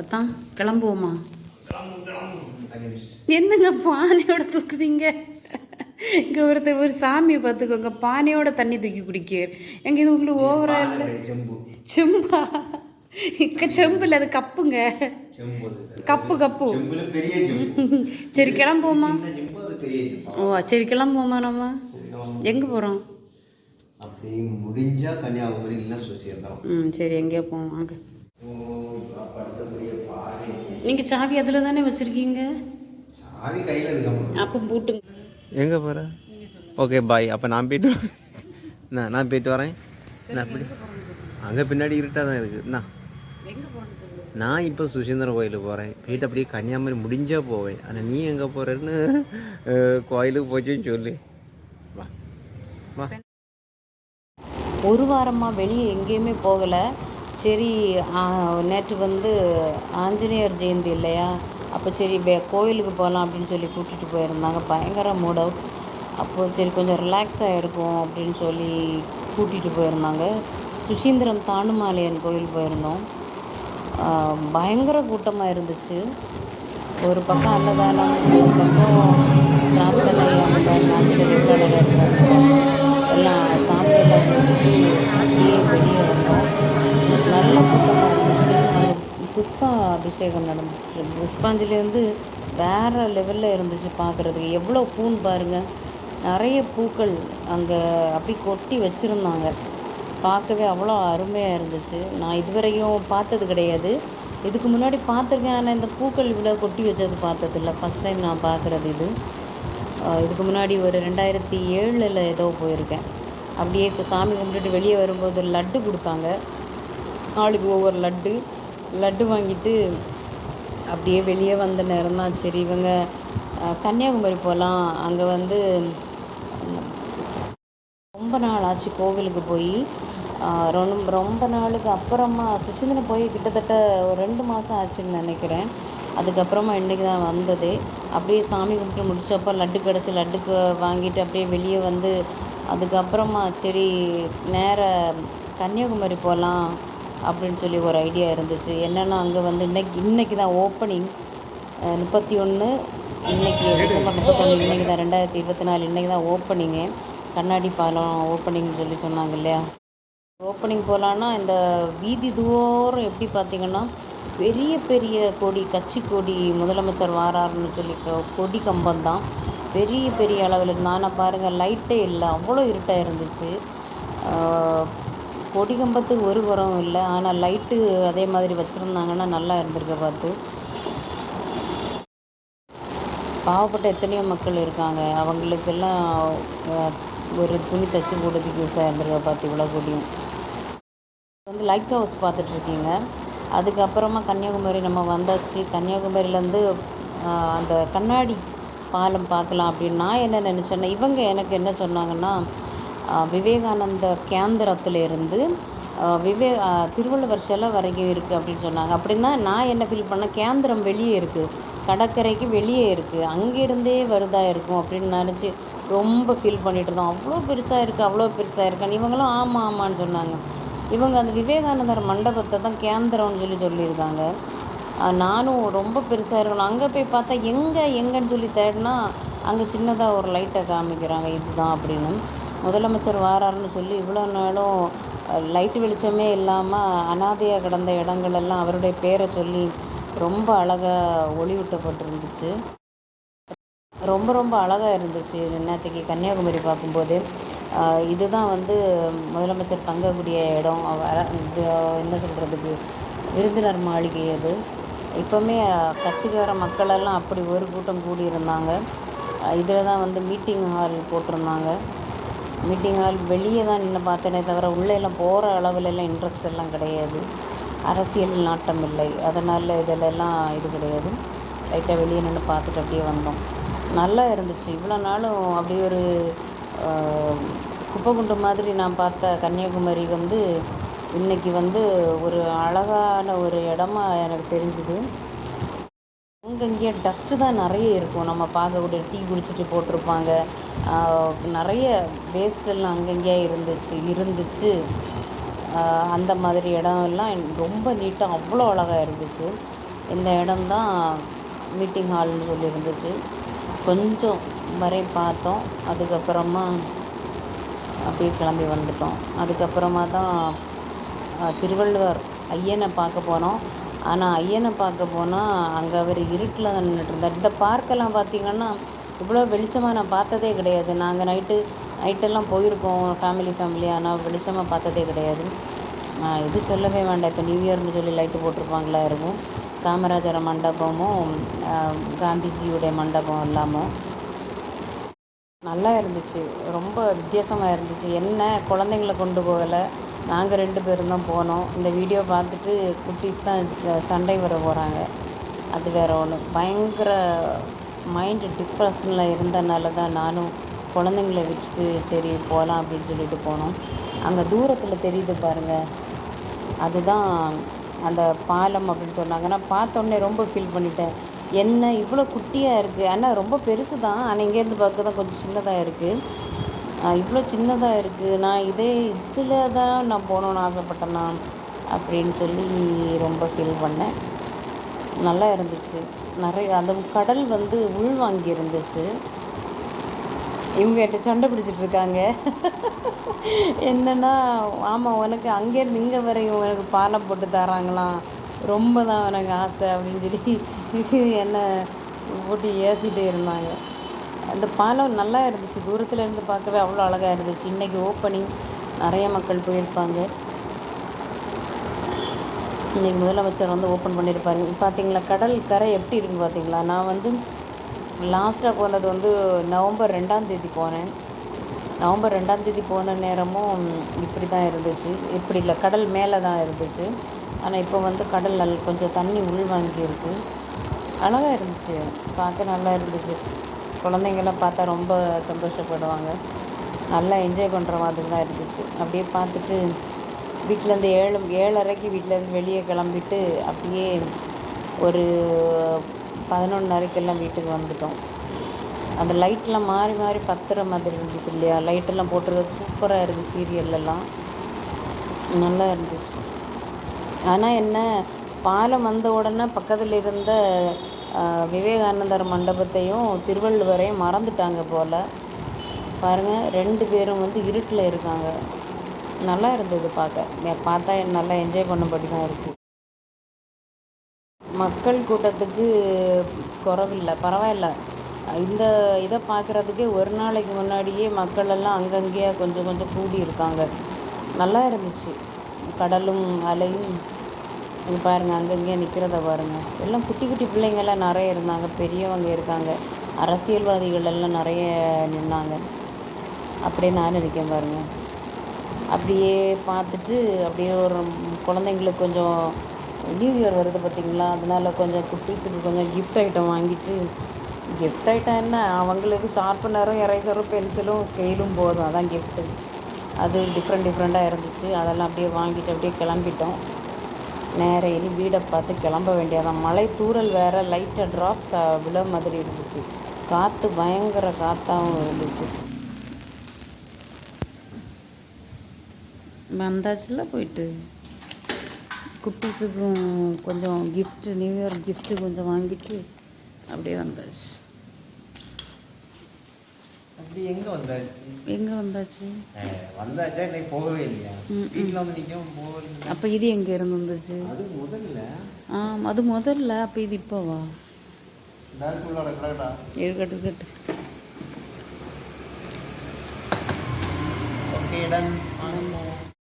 அதான் கிளம்புவோமா? என்னங்க பானையோட தூக்குதீங்க? இங்கே ஒருத்தர் ஒரு சாமியை பார்த்துக்கோங்க, பானையோட தண்ணி தூக்கி குடிக்க. எங்க இது உங்களுக்கு ஓவரா இல்லை? செம்பா? இக்க செம்பு இல்லை, அது கப்புங்க. Cup cup. சரி கிளம்புவோமா? ஓ சரி கிளம்புவோமா? நம்ம எங்கே போகிறோம்? அப்படி முடிஞ்சா கன்னியாகுமரி இல்லை சுசீந்திரம். சரி எங்கேயோ போவோம் வாங்க. நீங்கள் சாவி அதில் தானே வச்சுருக்கீங்க? சாவி கையில் இருக்க. அப்போ பூட்டுங்க. எங்கே போகிற? Okay bye. அப்போ நான் போயிட்டு நான் போயிட்டு வரேன். நான் அங்கே பின்னாடி இருட்டாக தான் இருக்குது. நான் இப்போ சுசீந்திரம் கோயிலுக்கு போகிறேன். போயிட்டு அப்படியே கன்னியாகுமரி முடிஞ்சால் போவேன். ஆனால் நீ எங்கே போகிறேன்னு கோயிலுக்கு போச்சுன்னு சொல்லு. வா வா. ஒரு வாரமாக வெளியே எங்கேயுமே போகலை. சரி நேற்று வந்து ஆஞ்சநேயர் ஜெயந்தி இல்லையா, அப்போ சரி கோயிலுக்கு போகலாம் அப்படின்னு சொல்லி கூட்டிகிட்டு போயிருந்தாங்க. பயங்கர மூட் அவுட். அப்போது சரி கொஞ்சம் ரிலாக்ஸாக இருக்கும் அப்படின்னு சொல்லி கூட்டிகிட்டு போயிருந்தாங்க. சுசீந்திரம் தானுமாலையன் கோயில் போயிருந்தோம். பயங்கர கூட்டமாக இருந்துச்சு. ஒரு பக்கம் அன்னதானம், ஒரு பக்கம் பிரார்த்தனை, எல்லாம் சாமியெல்லாம் முடிச்சுட்டு அப்படியே வெளியே வந்தோம். நல்ல கூட்டமாக இருந்துச்சு. புஷ்பா அபிஷேகம் நடந்துச்சு. புஷ்பாஞ்சலி வந்து வேறு லெவலில் இருந்துச்சு பார்க்குறதுக்கு. எவ்வளோ பூன்னு பாருங்கள், நிறைய பூக்கள் அங்கே அப்படி கொட்டி வச்சுருந்தாங்க. பார்க்கவே அவ்வளோ அருமையாக இருந்துச்சு. நான் இதுவரையும் பார்த்தது கிடையாது. இதுக்கு முன்னாடி பார்த்துருக்கேன், ஆனால் இந்த பூக்கள் இவ்வளோ கொட்டி வச்சது பார்த்ததில்ல. ஃபஸ்ட் டைம் நான் பார்க்குறது இது. இதுக்கு முன்னாடி ஒரு 2007 ஏதோ போயிருக்கேன். அப்படியே சாமி கும்பிட்டுட்டு வெளியே வரும்போது லட்டு கொடுத்தாங்க. ஆளுக்கு ஒவ்வொரு லட்டு வாங்கிட்டு அப்படியே வெளியே வந்த நேரம் தான் சரி இவங்க கன்னியாகுமரி போகலாம், அங்கே வந்து ரொம்ப நாள் ஆச்சு கோவிலுக்கு போய். ரொம்ப நாளுக்கு அப்புறமா சுசீந்திரம் போய் கிட்டத்தட்ட ஒரு 2 மாதம் ஆச்சுன்னு நினைக்கிறேன். அதுக்கப்புறமா இன்றைக்கி தான் வந்தது. அப்படியே சாமி கும்பிட்டு முடித்தப்போ லட்டு கிடச்சி, லட்டுக்கு வாங்கிட்டு அப்படியே வெளியே வந்து அதுக்கப்புறமா சரி நேர கன்னியாகுமரி போகலாம் அப்படின்னு சொல்லி ஒரு ஐடியா இருந்துச்சு. என்னென்னா அங்கே வந்து இன்றைக்கி தான் ஓப்பனிங் 31, இன்றைக்கி டிசம்பர் 31, இன்றைக்கி தான் 2024, இன்றைக்கி தான் ஓப்பனிங்கு. கண்ணாடி பாலம் ஓப்பனிங் சொல்லி சொன்னாங்க இல்லையா. ஓப்பனிங் போகலான்னா இந்த வீதி தூரம் எப்படி பார்த்திங்கன்னா பெரிய பெரிய கொடி, கட்சி கொடி, முதலமைச்சர் வாராருன்னு சொல்லி கொடி கம்பம் தான் பெரிய பெரிய அளவில். நானும் பாருங்கள் லைட்டே இல்லை, அவ்வளோ இருட்டாக இருந்துச்சு. கொடி கம்பத்துக்கு ஒரு குறவும் இல்லை, ஆனால் லைட்டு அதே மாதிரி வச்சுருந்தாங்கன்னா நல்லா இருந்திருக்க பார்த்து. பாவப்பட்ட எத்தனையோ மக்கள் இருக்காங்க, அவங்களுக்கெல்லாம் ஒரு துணி தைச்சி போடுறதுக்கு யூஸாக இருந்திருக்க பார்த்து இவ்வளோ கொடியும். வந்து லைட் ஹவுஸ் பார்த்துட்ருக்கீங்க. அதுக்கப்புறமா கன்னியாகுமரி நம்ம வந்தாச்சு. கன்னியாகுமரியிலேருந்து அந்த கண்ணாடி பாலம் பார்க்கலாம் அப்படின்னு நான் என்ன நினச்சேன்னா, இவங்க எனக்கு என்ன சொன்னாங்கன்னா விவேகானந்தர் கேந்திரத்தில் இருந்து திருவள்ளுவர் சிலை வரைக்கும் இருக்குது அப்படின்னு சொன்னாங்க. அப்படின்னா நான் என்ன ஃபீல் பண்ணேன், கேந்திரம் வெளியே இருக்குது, கடற்கரைக்கு வெளியே இருக்குது, அங்கேருந்தே வருதா இருக்கும் அப்படின்னு நினச்சி ரொம்ப ஃபீல் பண்ணிகிட்டு இருந்தோம். அவ்வளோ பெருசாக இருக்குது, அவ்வளோ பெருசாக இருக்கான்னு இவங்களும் ஆமாம் ஆமான்னு சொன்னாங்க. இவங்க அந்த விவேகானந்தர் மண்டபத்தை தான் கேந்திரம்னு சொல்லியிருக்காங்க. நானும் ரொம்ப பெருசாக இருக்கணும், அங்கே போய் பார்த்தா எங்கேன்னு சொல்லி தேடினா அங்கே சின்னதாக ஒரு லைட்டை காமிக்கிறாங்க, இதுதான் அப்படின்னு. முதலமைச்சர் வாராருன்னு சொல்லி இவ்வளோ நாளும் லைட்டு வெளிச்சமே இல்லாமல் அனாதையாக கிடந்த இடங்களெல்லாம் அவருடைய பேரை சொல்லி ரொம்ப அழகாக ஒளியூட்டப்பட்டிருந்துச்சு. ரொம்ப ரொம்ப அழகாக இருந்துச்சு. நேற்றுக்கு கன்னியாகுமரி பார்க்கும்போது இதுதான் வந்து முதலமைச்சர் தங்கக்கூடிய இடம், என்ன சொல்கிறதுக்கு விருந்தினர் மாளிகை. அது இப்போவுமே கட்சிக்கார மக்களெல்லாம் அப்படி ஒரு கூட்டம் கூடியிருந்தாங்க. இதில் தான் வந்து மீட்டிங் ஹால் போட்டிருந்தாங்க. மீட்டிங் ஹால் வெளியே தான் நின்று பார்த்தேனே தவிர உள்ளேலாம் போகிற அளவுலலாம் இன்ட்ரெஸ்ட் எல்லாம் கிடையாது. அரசியல் நாட்டம் இல்லை, அதனால் இதிலெல்லாம் இது கிடையாது. லைட்டாக வெளியே நின்று பார்த்துட்டு அப்படியே வந்தோம். நல்லா இருந்துச்சு. இவ்வளோ நாளும் அப்படியே ஒரு குப்பைக்குண்டு மாதிரி நான் பார்த்த கன்னியாகுமரி வந்து இன்றைக்கி வந்து ஒரு அழகான ஒரு இடமா எனக்கு தெரிஞ்சுது. அங்கங்கே டஸ்ட்டு தான் நிறைய இருக்கும். நம்ம பார்க்கக்கூடிய டீ குடிச்சிட்டு போட்டிருப்பாங்க, நிறைய வேஸ்ட்டெல்லாம் அங்கங்கே இருந்துச்சு. அந்த மாதிரி இடம் எல்லாம் ரொம்ப நீட்டாக அவ்வளோ அழகாக இருந்துச்சு. இந்த இடம்தான் மீட்டிங் ஹால்னு சொல்லி இருந்துச்சு. கொஞ்சம் வரை பார்த்தோம். அதுக்கப்புறமா அப்படியே கிளம்பி வந்துட்டோம். அதுக்கப்புறமா தான் திருவள்ளுவர் ஐயனை பார்க்க போனோம். ஆனால் ஐயனை பார்க்க போனால் அங்கே அவர் இருட்டில் தான் நின்றுட்டு இருந்தார். இந்த பார்க்கெல்லாம் பார்த்திங்கன்னா இவ்வளோ வெளிச்சமாக நான் பார்த்ததே கிடையாது. நாங்கள் நைட்டெல்லாம் போயிருக்கோம் ஃபேமிலியாக, ஆனால் வெளிச்சமாக பார்த்ததே கிடையாது. இது சொல்லவே வேண்டாம். இப்போ நியூ இயர்னு சொல்லி லைட்டு போட்டிருப்பாங்களா இருக்கும். காமராஜர் மண்டபமும் காந்திஜியுடைய மண்டபம் இல்லாமல் நல்லா இருந்துச்சு. ரொம்ப வித்தியாசமாக இருந்துச்சு. என்ன குழந்தைங்கள கொண்டு போகலை, நாங்கள் 2 பேரும் தான் போனோம். இந்த வீடியோ பார்த்துட்டு குட்டீஸ் தான் சண்டை வர போகிறாங்க. அது வேறு ஒன்று. பயங்கர மைண்டு டிப்ரெஷனில் இருந்தனால தான் நானும் குழந்தைங்கள விட்டுட்டு சரி போகலாம் அப்படின்னு சொல்லிட்டு போனோம். அங்கே தூரத்தில் தெரியுது பாருங்கள், அதுதான் அந்த பாலம் அப்படின்னு சொன்னாங்க. நான் பார்த்தோன்னே ரொம்ப ஃபீல் பண்ணிட்டேன். என்ன இவ்வளோ குட்டியாக இருக்குது, ஆனால் ரொம்ப பெருசு தான். ஆனால் இங்கேருந்து பார்க்க தான் கொஞ்சம் சின்னதாக இருக்குது. இவ்வளோ சின்னதாக இருக்குது. நான் இதில் தான் நான் போகணுன்னு ஆசைப்பட்டேன்னா அப்படின்னு சொல்லி ரொம்ப ஃபீல் பண்ணேன். நல்லா இருந்துச்சு. நிறைய அந்த கடல் வந்து உள்வாங்கி இருந்துச்சு. இவங்க என்கிட்ட சண்டை பிடிச்சிட்டு இருக்காங்க. என்னென்னா, ஆமாம் உனக்கு அங்கேருந்து இங்கே வரையும் உனக்கு பாலம் போட்டு தராங்களாம், ரொம்ப தான் எனக்கு ஆசை அப்படின்னு சொல்லி என்னை போட்டு ஏசிட்டே இருந்தாங்க. அந்த பாலம் நல்லா இருந்துச்சு. தூரத்தில் இருந்து பார்க்கவே அவ்வளோ அழகாக இருந்துச்சு. இன்றைக்கி ஓப்பனிங், நிறைய மக்கள் போயிருப்பாங்க. இன்றைக்கி முதலமைச்சர் வந்து ஓப்பன் பண்ணியிருப்பாரு. பார்த்தீங்களா கடல் கரை எப்படி இருக்குன்னு பார்த்தீங்களா? நான் வந்து லாஸ்ட்டாக போனது வந்து நவம்பர் 2ஆம் தேதி போனேன். நவம்பர் 2ஆம் தேதி போன நேரமும் இப்படி தான் இருந்துச்சு. இப்படி இல்லை, கடல் மேலே தான் இருந்துச்சு. ஆனால் இப்போ வந்து கடல் கொஞ்சம் தண்ணி உள்வாங்கி இருக்குது. அழகாக இருந்துச்சு, பார்க்க நல்லா இருந்துச்சு. குழந்தைங்கள்லாம் பார்த்தா ரொம்ப சந்தோஷப்படுவாங்க. நல்லா என்ஜாய் பண்ணுற மாதிரி தான் இருந்துச்சு. அப்படியே பார்த்துட்டு வீட்டிலேருந்து 7:30க்கு வீட்டிலேருந்து வெளியே கிளம்பிட்டு அப்படியே ஒரு 11:30க்கெல்லாம் வீட்டுக்கு வந்துட்டோம். அந்த லைட்டெலாம் மாறி மாறி பத்துற மாதிரி இருந்துச்சு இல்லையா? லைட்டெல்லாம் போட்டிருக்க சூப்பராக இருக்குது. சீரியல்லாம் நல்லா இருந்துச்சு. ஆனால் என்ன, பாலம் வந்த உடனே பக்கத்தில் இருந்த விவேகானந்தர் மண்டபத்தையும் திருவள்ளுவரையும் மறந்துட்டாங்க போல். பாருங்கள், 2 பேரும் வந்து இருட்டில் இருக்காங்க. நல்லா இருந்தது பார்த்தா நல்லா என்ஜாய் பண்ணபடி தான் இருக்குது. மக்கள் கூட்டத்துக்கு குறவில்லை, பரவாயில்ல. இந்த இதை பார்க்குறதுக்கே ஒரு நாளைக்கு முன்னாடியே மக்கள் எல்லாம் அங்கங்கேயே கொஞ்சம் கொஞ்சம் கூடி இருக்காங்க. நல்லா இருந்துச்சு. கடலும் அலையும் இங்கே பாருங்கள், அங்கங்கேயே நிற்கிறத பாருங்கள். எல்லாம் குட்டி குட்டி பிள்ளைங்கள்லாம் நிறைய இருந்தாங்க, பெரியவங்க இருக்காங்க, அரசியல்வாதிகள் எல்லாம் நிறைய நின்னாங்க. அப்படியே நான் நிற்கேன் பாருங்கள். அப்படியே பார்த்துட்டு அப்படியே ஒரு குழந்தைங்களுக்கு கொஞ்சம் நியூ இயர் வருது பார்த்திங்களா, அதனால் கொஞ்சம் குட்டீஸுக்கு கொஞ்சம் கிஃப்ட் ஐட்டம் வாங்கிட்டு, கிஃப்ட் ஐட்டம் என்ன, அவங்களுக்கு ஷார்ப்னரும் எரேசரும் பென்சிலும் ஸ்கெயிலும் போதும், அதான் கிஃப்ட்டு. அது டிஃப்ரெண்ட்டாக இருந்துச்சு. அதெல்லாம் அப்படியே வாங்கிட்டு அப்படியே கிளம்பிட்டோம். நேராக இனி வீடை பார்த்து கிளம்ப வேண்டியதான். மழை தூறல் வேறு, லைட்டாக ட்ராப்ஸ் விழ மாதிரி இருந்துச்சு. காற்று பயங்கர காற்றாகவும் இருந்துச்சு. வந்தாச்சுல போயிட்டு குட்டீஸுக்கும் கொஞ்சம் கிஃப்ட்டு, நியூ இயர் கிஃப்ட்டு கொஞ்சம் வாங்கிட்டு அப்படியே வந்தாச்சு. அப்படி எங்கே வந்தாச்சு வந்தாச்சா இன்னைக்கு போகவே இல்லையா? வீட்டில் வந்து நிற்கவும் போகவே. அப்போ இது எங்கே இருந்து வந்துச்சு? அது முதல்ல. அது முதல்ல. அப்போ இது இப்போவா? இருக்கட்டு. Okay done.